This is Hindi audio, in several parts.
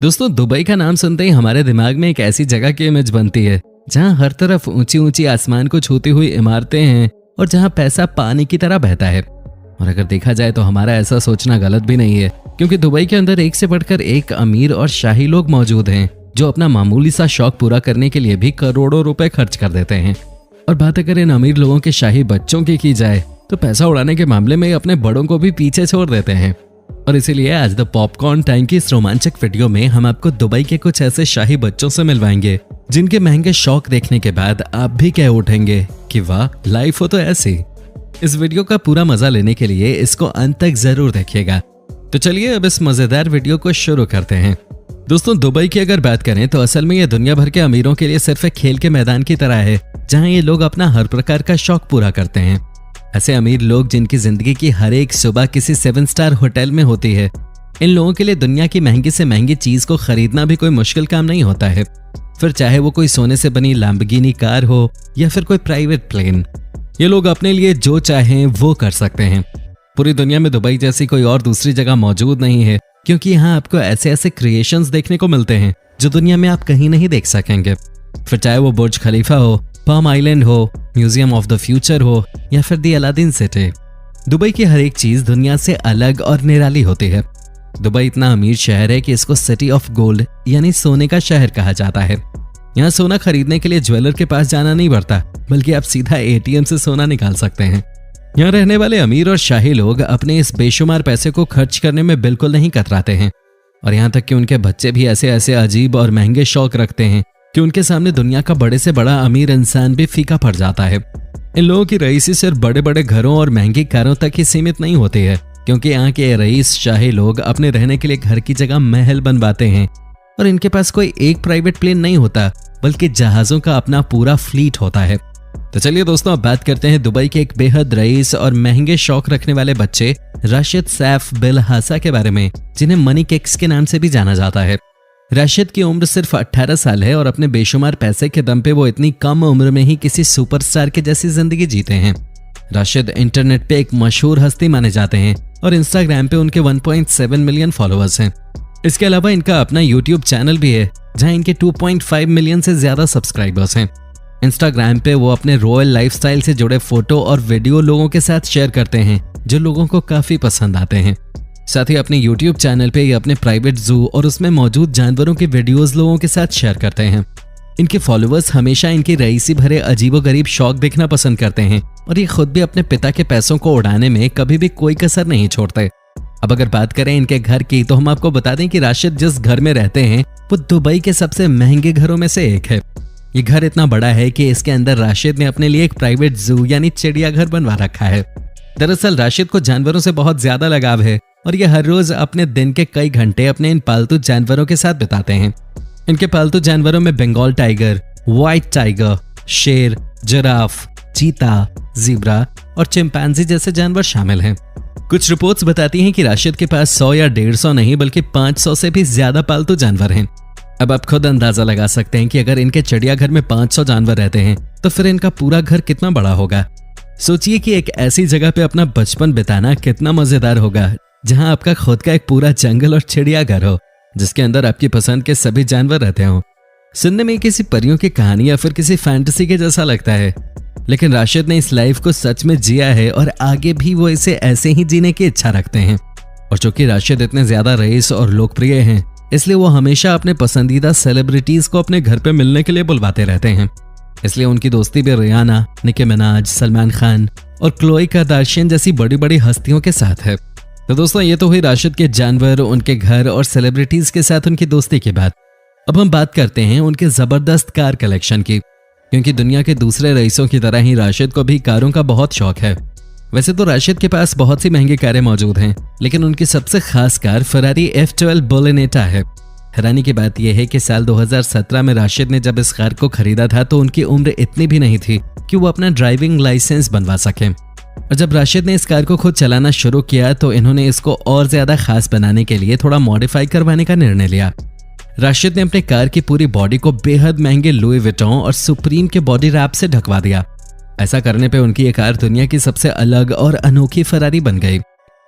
दोस्तों, दुबई का नाम सुनते ही हमारे दिमाग में एक ऐसी जगह की इमेज बनती है जहां हर तरफ ऊंची ऊंची आसमान को छूती हुई इमारतें हैं और जहां पैसा पानी की तरह बहता है। और अगर देखा जाए तो हमारा ऐसा सोचना गलत भी नहीं है, क्योंकि दुबई के अंदर एक से बढ़कर एक अमीर और शाही लोग मौजूद हैं जो अपना मामूली सा शौक पूरा करने के लिए भी करोड़ों रुपए खर्च कर देते हैं। और बात अगर इन अमीर लोगों के शाही बच्चों की जाए तो पैसा उड़ाने के मामले में अपने बड़ों को भी पीछे छोड़ देते हैं। और इसीलिए आज द पॉपकॉर्न टाइम की इस रोमांचक वीडियो में हम आपको दुबई के कुछ ऐसे शाही बच्चों से मिलवाएंगे जिनके महंगे शौक देखने के बाद आप भी कह उठेंगे कि वाह, लाइफ हो तो ऐसी। इस वीडियो का पूरा मजा लेने के लिए इसको अंत तक जरूर देखिएगा। तो चलिए अब इस मजेदार वीडियो को शुरू करते हैं। दोस्तों, दुबई की अगर बात करें तो असल में ये दुनिया भर के अमीरों के लिए सिर्फ एक खेल के मैदान की तरह है जहां ये लोग अपना हर प्रकार का शौक पूरा करते हैं। ऐसे अमीर लोग जिनकी जिंदगी की हर एक सुबह किसी 7 स्टार होटल में होती है, इन लोगों के लिए दुनिया की महंगी से महंगी चीज को खरीदना भी कोई मुश्किल काम नहीं होता है। फिर चाहे वो कोई सोने से बनी लैम्बोर्गिनी कार हो या फिर कोई प्राइवेट प्लेन, ये लोग अपने लिए जो चाहें वो कर सकते हैं। पूरी दुनिया में दुबई जैसी कोई और दूसरी जगह मौजूद नहीं है, क्योंकि यहाँ आपको ऐसे ऐसे क्रिएशंस देखने को मिलते हैं जो दुनिया में आप कहीं नहीं देख सकेंगे। फिर चाहे वो बुर्ज खलीफा हो, पाम आइलैंड हो, म्यूजियम ऑफ द फ्यूचर हो या फिर दी अलादीन सिटी, दुबई की हर एक चीज दुनिया से अलग और निराली होती है। दुबई इतना अमीर शहर है कि इसको सिटी ऑफ गोल्ड यानी सोने का शहर कहा जाता है। यहाँ सोना खरीदने के लिए ज्वेलर के पास जाना नहीं पड़ता, बल्कि आप सीधा एटीएम से सोना निकाल सकते हैं। यहाँ रहने वाले अमीर और शाही लोग अपने इस बेशुमार पैसे को खर्च करने में बिल्कुल नहीं कतराते हैं। और यहाँ तक कि उनके बच्चे भी ऐसे ऐसे अजीब और महंगे शौक रखते हैं कि उनके सामने दुनिया का बड़े से बड़ा अमीर इंसान भी फीका पड़ जाता है। इन लोगों की रईसी सिर्फ बड़े बड़े घरों और महंगी कारों तक ही सीमित नहीं होती है, क्योंकि यहाँ के रईस शाही लोग अपने रहने के लिए घर की जगह महल बनवाते हैं। और इनके पास कोई एक प्राइवेट प्लेन नहीं होता, बल्कि जहाजों का अपना पूरा फ्लीट होता है। तो चलिए दोस्तों, अब बात करते हैं दुबई के एक बेहद रईस और महंगे शौक रखने वाले बच्चे राशिद सैफ बिल हासा के बारे में, जिन्हें मनी किक्स के नाम से भी जाना जाता है। राशिद की उम्र सिर्फ 18 साल है और अपने बेशुमार पैसे के दम पे वो इतनी कम उम्र में ही किसी सुपरस्टार के जैसी जिंदगी जीते हैं। राशिद इंटरनेट पे एक मशहूर हस्ती माने जाते हैं और इंस्टाग्राम पे उनके 1.7 मिलियन फॉलोअर्स हैं। इसके अलावा इनका अपना यूट्यूब चैनल भी है जहां इनके 2.5 मिलियन से ज्यादा सब्सक्राइबर्स हैं। इंस्टाग्राम पे वो अपने रॉयल लाइफस्टाइल से जुड़े फोटो और वीडियो लोगों के साथ शेयर करते हैं जो लोगों को काफी पसंद आते हैं। साथ ही अपने YouTube चैनल पे ये अपने प्राइवेट जू और उसमें मौजूद जानवरों के वीडियोस लोगों के साथ शेयर करते हैं। इनके फॉलोअर्स हमेशा इनकी रईसी भरे अजीबोगरीब शौक देखना पसंद करते हैं और ये खुद भी अपने पिता के पैसों को उड़ाने में कभी भी कोई कसर नहीं छोड़ते। अब अगर बात करें इनके घर की, तो हम आपको बता दें कि राशिद जिस घर में रहते हैं वो दुबई के सबसे महंगे घरों में से एक है। ये घर इतना बड़ा है कि इसके अंदर राशिद ने अपने लिए एक प्राइवेट जू यानी चिड़ियाघर बनवा रखा है। दरअसल राशिद को जानवरों से बहुत ज्यादा लगाव है और ये हर रोज अपने दिन के कई घंटे अपने इन पालतू जानवरों के साथ बिताते हैं। इनके पालतू जानवरों में बंगाल टाइगर, व्हाइट टाइगर, शेर, जिराफ, चीता, ज़ीब्रा और चिंपैंजी जैसे जानवर शामिल हैं। कुछ रिपोर्ट्स बताती हैं कि राशिद के पास 100 या 150 नहीं बल्कि 500 से भी ज्यादा पालतू जानवर हैं। अब आप खुद अंदाजा लगा सकते हैं कि अगर इनके चिड़ियाघर में 500 जानवर रहते हैं तो फिर इनका पूरा घर कितना बड़ा होगा। सोचिए कि एक ऐसी जगह पे अपना बचपन बिताना कितना मजेदार होगा जहां आपका खुद का एक पूरा जंगल और चिड़ियाघर हो जिसके अंदर आपकी पसंद के सभी जानवर रहते हों। सुनने में किसी परियों की कहानी या फिर किसी फैंटेसी के जैसा लगता है, लेकिन राशिद ने इस लाइफ को सच में जिया है और आगे भी वो इसे ऐसे ही जीने की इच्छा रखते हैं। और चूंकि राशिद इतने ज्यादा रईस और लोकप्रिय हैं, इसलिए वो हमेशा अपने पसंदीदा सेलिब्रिटीज को अपने घर पे मिलने के लिए बुलवाते रहते हैं। इसलिए उनकी दोस्ती भी रियाना, निकी मिनाज, सलमान खान और क्लोई कार्दाशियन जैसी बड़ी बड़ी हस्तियों के साथ है। तो दोस्तों, ये तो हुई राशिद के जानवर, उनके घर और सेलिब्रिटीज के साथ उनकी दोस्ती की बात। अब हम बात करते हैं उनके जबरदस्त कार कलेक्शन की, क्योंकि दुनिया के दूसरे रईसों की तरह ही राशिद को भी कारों का बहुत शौक है। वैसे तो राशिद के पास बहुत सी महंगी कारें मौजूद हैं, लेकिन उनकी सबसे खास कार फरारी F12 बोलेनेटा है। हैरानी की बात यह है कि साल 2017 में राशिद ने जब इस कार को खरीदा था तो उनकी उम्र इतनी भी नहीं थी कि वो अपना ड्राइविंग लाइसेंस बनवा सके। और जब राशिद ने इस कार को खुद चलाना शुरू किया तो इन्होंने इसको और ज्यादा खास बनाने के लिए थोड़ा मॉडिफाई करवाने का निर्णय लिया। राशिद ने अपने कार की पूरी बॉडी को बेहद महंगे लुई विटॉन और सुप्रीम के बॉडी रैप से ढकवा दिया। ऐसा करने पे उनकी ये कार दुनिया की सबसे अलग और अनोखी फरारी बन गई।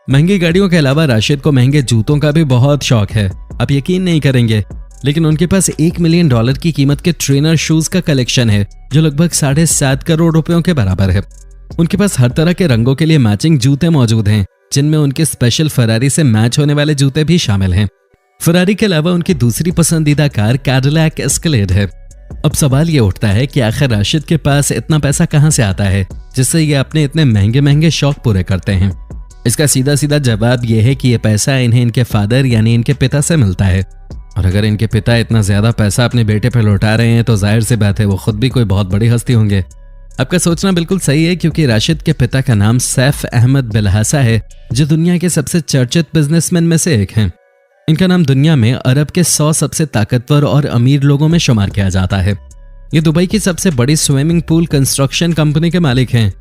महंगी गाड़ियों के अलावा राशिद को महंगे जूतों का भी बहुत शौक है। आप यकीन नहीं करेंगे, लेकिन उनके पास $1 मिलियन की कीमत के ट्रेनर शूज का कलेक्शन है जो लगभग 7.5 करोड़ रुपयों के बराबर है। उनके पास हर तरह के रंगों के लिए मैचिंग जूते मौजूद हैं, जिनमें उनके स्पेशल फरारी से मैच होने वाले जूते भी शामिल हैं। फरारी के अलावा उनकी दूसरी पसंदीदा कार कैडिलैक एस्केलेड है। अब सवाल ये उठता है कि आखिर राशिद के पास इतना पैसा कहां से आता है जिससे ये अपने इतने महंगे महंगे शौक पूरे करते हैं। इसका सीधा सीधा जवाब ये है कि ये पैसा इन्हें इनके फादर यानी इनके पिता से मिलता है। और अगर इनके पिता इतना ज्यादा पैसा अपने बेटे पर लौटा रहे हैं तो जाहिर सी बात है वो खुद भी कोई बहुत बड़ी हस्ती होंगे। आपका सोचना बिल्कुल सही है, क्योंकि राशिद के पिता का नाम सैफ अहमद बिलहासा है, जो दुनिया के सबसे चर्चित बिजनेसमैन में से एक हैं। इनका नाम दुनिया में अरब के 100 सबसे ताकतवर और अमीर लोगों में शुमार किया जाता है। ये दुबई की सबसे बड़ी स्विमिंग पूल कंस्ट्रक्शन कंपनी के मालिक हैं।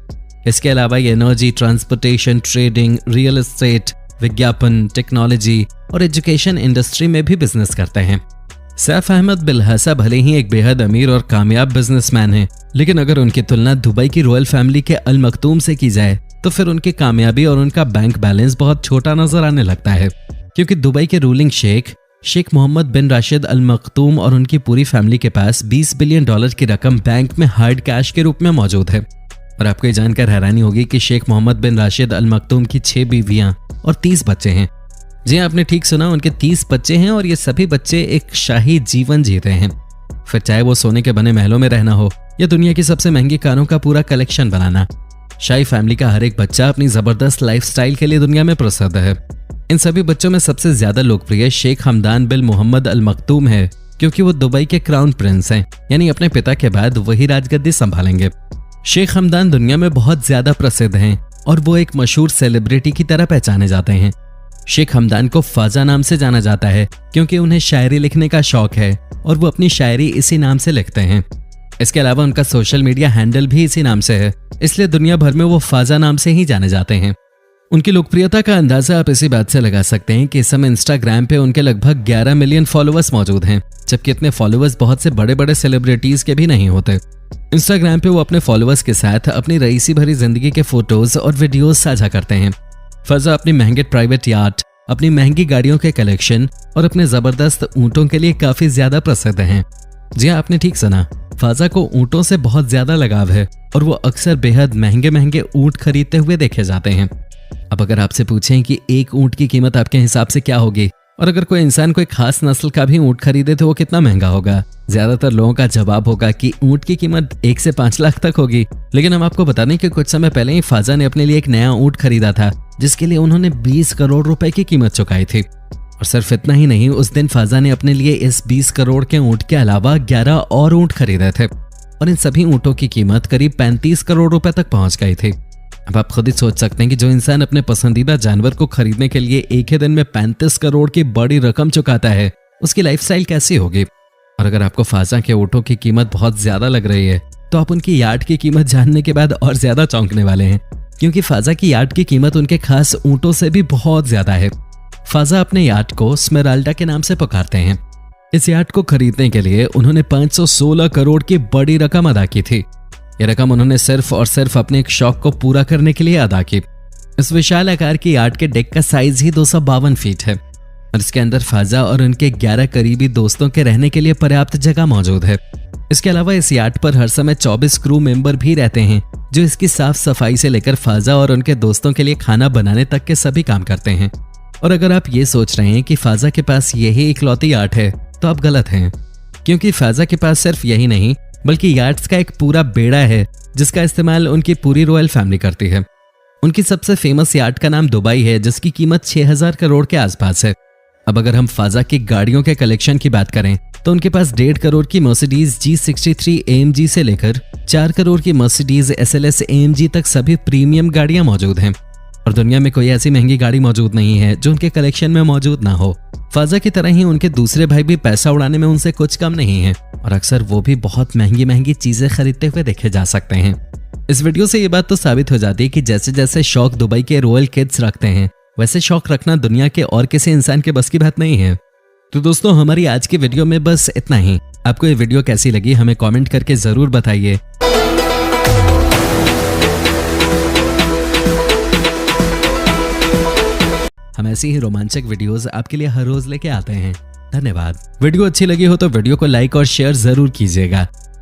इसके अलावा ये energy, transportation, trading, real estate, विज्ञापन, टेक्नोलॉजी और एजुकेशन इंडस्ट्री में भी बिजनेस करते हैं। सैफ अहमद बिलहासा भले ही एक बेहद अमीर और कामयाब बिजनेसमैन हैं, लेकिन अगर उनकी तुलना दुबई की रॉयल फैमिली के अल मखतूम से की जाए तो फिर उनकी कामयाबी और उनका बैंक बैलेंस बहुत छोटा नजर आने लगता है, क्योंकि दुबई के रूलिंग शेख मोहम्मद बिन राशिद अल मखतूम और उनकी पूरी फैमिली के पास $20 बिलियन की रकम बैंक में हार्ड कैश के रूप में मौजूद है। और आपको ये जानकर हैरानी होगी कि शेख मोहम्मद बिन राशिद अल मखतूम की 6 बीवियां और 30 बच्चे हैं। जी आपने ठीक सुना, उनके 30 बच्चे हैं और ये सभी बच्चे एक शाही जीवन जीते हैं। फिर चाहे वो सोने के बने महलों में रहना हो या दुनिया की सबसे महंगी कारों का पूरा कलेक्शन बनाना, शाही फैमिली का हर एक बच्चा अपनी जबरदस्त लाइफस्टाइल के लिए दुनिया में प्रसिद्ध है। इन सभी बच्चों में सबसे ज्यादा लोकप्रिय शेख हमदान बिन मोहम्मद अल मखतूम है, क्योंकि वो दुबई के क्राउन प्रिंस हैं, यानी अपने पिता के बाद वही राजगद्दी संभालेंगे। शेख हमदान दुनिया में बहुत ज्यादा प्रसिद्ध हैं और वो एक मशहूर सेलिब्रिटी की तरह पहचाने जाते हैं। शेख हमदान को फाजा नाम से जाना जाता है, क्योंकि उन्हें शायरी लिखने का शौक है और वो अपनी शायरी इसी नाम से लिखते हैं। इसके अलावा उनका सोशल मीडिया हैंडल भी इसी नाम से है, इसलिए दुनिया भर में वो फाजा नाम से ही जाने जाते हैं। उनकी लोकप्रियता का अंदाजा आप इसी बात से लगा सकते हैं कि इस समय इंस्टाग्राम पे उनके लगभग 11 मिलियन फॉलोअर्स मौजूद हैं, जबकि इतने फॉलोअर्स बहुत से बड़े बड़े सेलिब्रिटीज के भी नहीं होते। इंस्टाग्राम पे वो अपने फॉलोअर्स के साथ अपनी रईसी भरी जिंदगी के फोटोज और वीडियोस साझा करते हैं। फाजा अपनी महंगे प्राइवेट याट, अपनी महंगी गाड़ियों के कलेक्शन और अपने जबरदस्त ऊंटों के लिए काफी ज्यादा प्रसिद्ध हैं। जी हाँ, आपने ठीक सुना, फाजा को ऊंटों से बहुत ज्यादा लगाव है और वो अक्सर बेहद महंगे महंगे ऊंट खरीदते हुए देखे जाते हैं। अब अगर आपसे पूछें कि एक ऊंट की कीमत आपके हिसाब से क्या होगी, और अगर कोई इंसान कोई खास नस्ल का भी ऊंट खरीदे तो वो कितना महंगा होगा, ज्यादातर लोगों का जवाब होगा कि ऊंट की कीमत 1 से 5 लाख तक होगी। लेकिन हम आपको बता दें कि कुछ समय पहले ही फाजा ने अपने लिए एक नया ऊंट खरीदा था, जिसके लिए उन्होंने 20 करोड़ रुपए की कीमत चुकाई थी। और सिर्फ इतना ही नहीं, उस दिन फाजा ने अपने लिए इस 20 करोड़ के ऊंट के अलावा 11 और ऊंट खरीदे थे और इन सभी ऊंटों की कीमत करीब 35 करोड़ रुपए तक पहुंच गई थी। अब आप खुद ही सोच सकते हैं कि जो इंसान अपने पसंदीदा जानवर को खरीदने के लिए एक ही दिन में 35 करोड़ की बड़ी रकम चुकाता है, उसकी लाइफस्टाइल कैसी होगी। और अगर आपको फाजा के ऊंटों की कीमत बहुत ज्यादा लग रही है तो आप उनकी यार्ड की कीमत जानने के बाद और ज्यादा चौंकने वाले हैं, क्योंकि फाजा की यार्ड की कीमत उनके खास ऊंटों से भी बहुत ज्यादा है। फाजा अपने यार्ड को स्मेराल्डा के नाम से पुकारते हैं। इस यार्ड को खरीदने के लिए उन्होंने 516 करोड़ की बड़ी रकम अदा की थी। यह रकम उन्होंने सिर्फ और सिर्फ अपने एक शौक को पूरा करने के लिए अदा की। इस विशाल आकार की यार्ड के डेक का साइज ही 252 फीट है और इसके अंदर फाजा और उनके 11 करीबी दोस्तों के रहने के लिए पर्याप्त जगह मौजूद है। इसके अलावा इस यार्ड पर हर समय 24 क्रू मेंबर भी रहते हैं, जो इसकी साफ सफाई से लेकर फाजा और उनके दोस्तों के लिए खाना बनाने तक के सभी काम करते हैं। और अगर आप ये सोच रहे हैं कि फाजा के पास यही इकलौती यार्ड है तो आप गलत हैं, क्योंकि फाजा के पास सिर्फ यही नहीं बल्कि यार्ड्स का एक पूरा बेड़ा है जिसका इस्तेमाल उनकी पूरी रॉयल फैमिली करती है। उनकी सबसे फेमस यार्ड का नाम दुबई है, जिसकी कीमत 6000 करोड़ के आसपास है। अब अगर हम फाजा की गाड़ियों के कलेक्शन की बात करें तो उनके पास 1.5 करोड़ की मर्सिडीज G63 AMG से लेकर 4 करोड़ की मर्सिडीज SLS AMG तक सभी प्रीमियम गाड़ियां मौजूद हैं। और दुनिया में कोई ऐसी महंगी गाड़ी मौजूद नहीं है जो उनके कलेक्शन में मौजूद ना हो। फाजा की तरह ही उनके दूसरे भाई भी पैसा उड़ाने में उनसे कुछ कम नहीं है और अक्सर वो भी बहुत महंगी महंगी चीजें खरीदते हुए देखे जा सकते हैं। इस वीडियो से ये बात तो साबित हो जाती है कि जैसे जैसे शौक दुबई के रॉयल किड्स रखते हैं, वैसे शौक रखना दुनिया के और किसी इंसान के बस की बात नहीं है। तो दोस्तों, हमारी आज की वीडियो में बस इतना ही। आपको ये वीडियो कैसी लगी हमें कमेंट करके जरूर बताइए। हम ऐसी ही रोमांचक वीडियोस आपके लिए हर रोज लेके आते हैं। धन्यवाद। वीडियो अच्छी लगी हो तो वीडियो को लाइक और शेयर जरूर कीजिएगा।